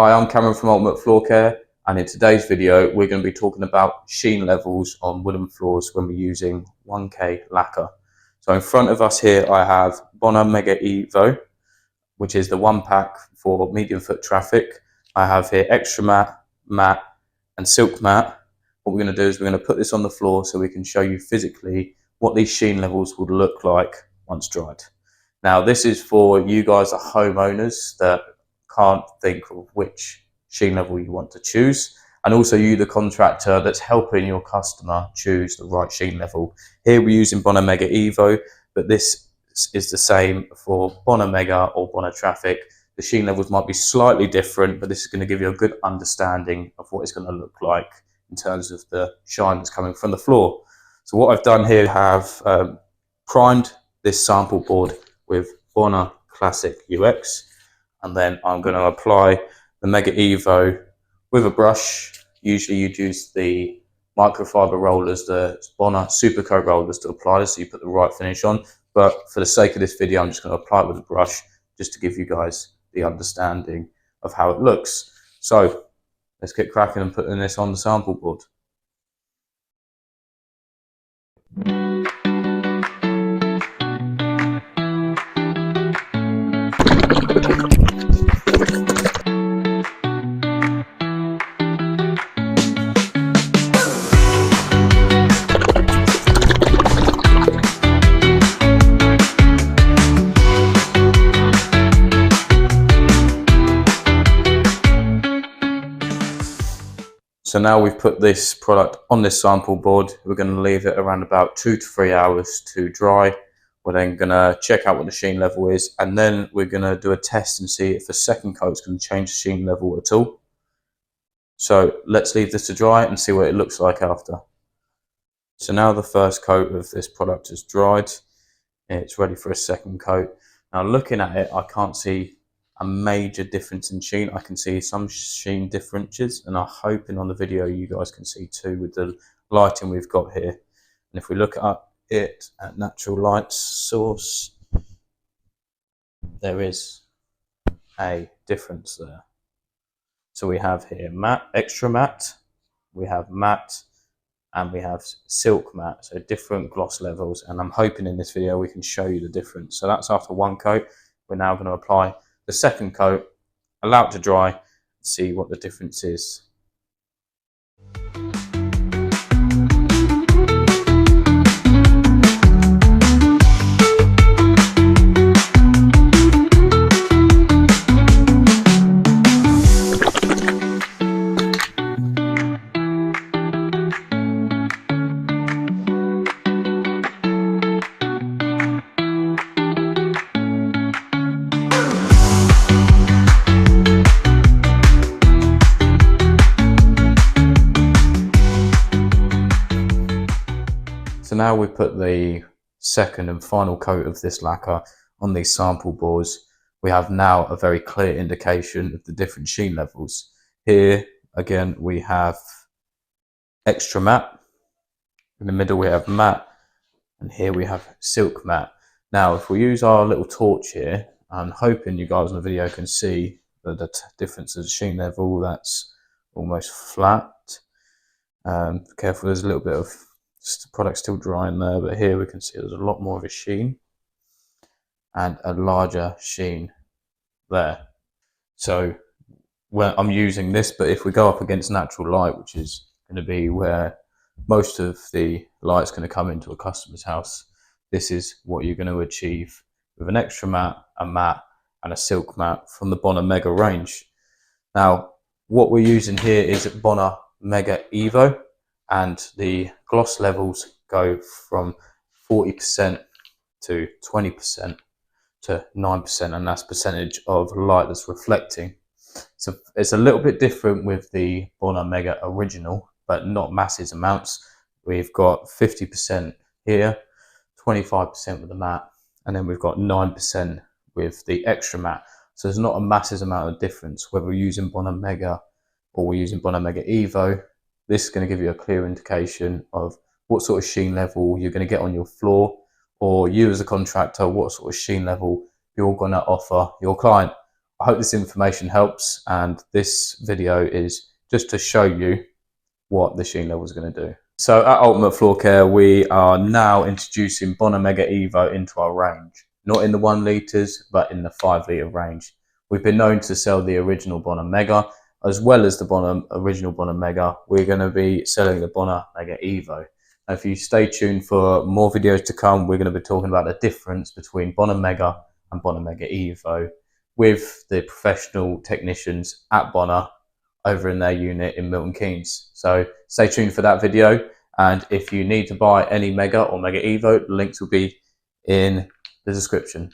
Hi, I'm Cameron from Ultimate Floor Care, and in today's video we're going to be talking about sheen levels on wooden floors when we're using 1K lacquer. So in front of us here I have Bona Mega Evo, which is the one pack for medium foot traffic. I have here extra matte and silk matte. What we're going to do is we're going to put this on the floor so we can show you physically what these sheen levels would look like once dried. Now this is for you guys, the homeowners, that can't think of which sheen level you want to choose, and also you, the contractor, that's helping your customer choose the right sheen level. Here we're using Bona Mega Evo, but this is the same for Bona Mega or Bona Traffic. The sheen levels might be slightly different, but this is going to give you a good understanding of what it's going to look like in terms of the shine that's coming from the floor. So what I've done here, I have primed this sample board with Bona Classic UX, and then I'm going to apply the Mega Evo with a brush. Usually you'd use the microfiber rollers, the Bona Supercoat rollers, to apply this so you put the right finish on. But for the sake of this video, I'm just going to apply it with a brush just to give you guys the understanding of how it looks. So let's get cracking and putting this on the sample board. So now we've put this product on this sample board, we're going to leave it around about 2 to 3 hours to dry. We're then going to check out what the sheen level is, and then we're going to do a test and see if the second coat is going to change the sheen level at all. So let's leave this to dry and see what it looks like after. So now the first coat of this product is dried. It's ready for a second coat. Now looking at it, I can't see a major difference in sheen. I can see some sheen differences, and I'm hoping on the video you guys can see too with the lighting we've got here. And if we look up it at natural light source, there is a difference there. So we have here matte, extra matte, we have matte, and we have silk matte, so different gloss levels, and I'm hoping in this video we can show you the difference. So that's after one coat. We're now going to apply the second coat, allow it to dry, see what the difference is. So now we've put the second and final coat of this lacquer on these sample boards. We have now a very clear indication of the different sheen levels. Here again we have extra matte, in the middle we have matte, and here we have silk matte. Now if we use our little torch here, I'm hoping you guys in the video can see the difference of the sheen level. That's almost flat. Careful, there's a little bit of the product still drying there, but here we can see there's a lot more of a sheen and a larger sheen there. So when I'm using this, but if we go up against natural light, which is going to be where most of the light's going to come into a customer's house, this is what you're going to achieve with an extra matte, a matte, and a silk matte from the Bona Mega range. Now what we're using here is Bona Mega Evo, and the gloss levels go from 40% to 20% to 9%, and that's percentage of light that's reflecting. So it's a little bit different with the Bona Mega original, but not massive amounts. We've got 50% here, 25% with the matte, and then we've got 9% with the extra matte. So there's not a massive amount of difference whether we're using Bona Mega or we're using Bona Mega Evo. This is going to give you a clear indication of what sort of sheen level you're going to get on your floor, or you as a contractor, what sort of sheen level you're going to offer your client. I hope this information helps, and this video is just to show you what the Sheen level is going to do. So at Ultimate Floor Care, we are now introducing Bona Mega Evo into our range. Not in the 1 litres, but in the 5 litre range. We've been known to sell the original Bona Mega, as well as the original Bona Mega. We're going to be selling the Bona Mega Evo. Now, if you stay tuned for more videos to come, we're going to be talking about the difference between Bona Mega and Bona Mega Evo with the professional technicians at Bona over in their unit in Milton Keynes. So stay tuned for that video. And if you need to buy any Mega or Mega Evo, the links will be in the description.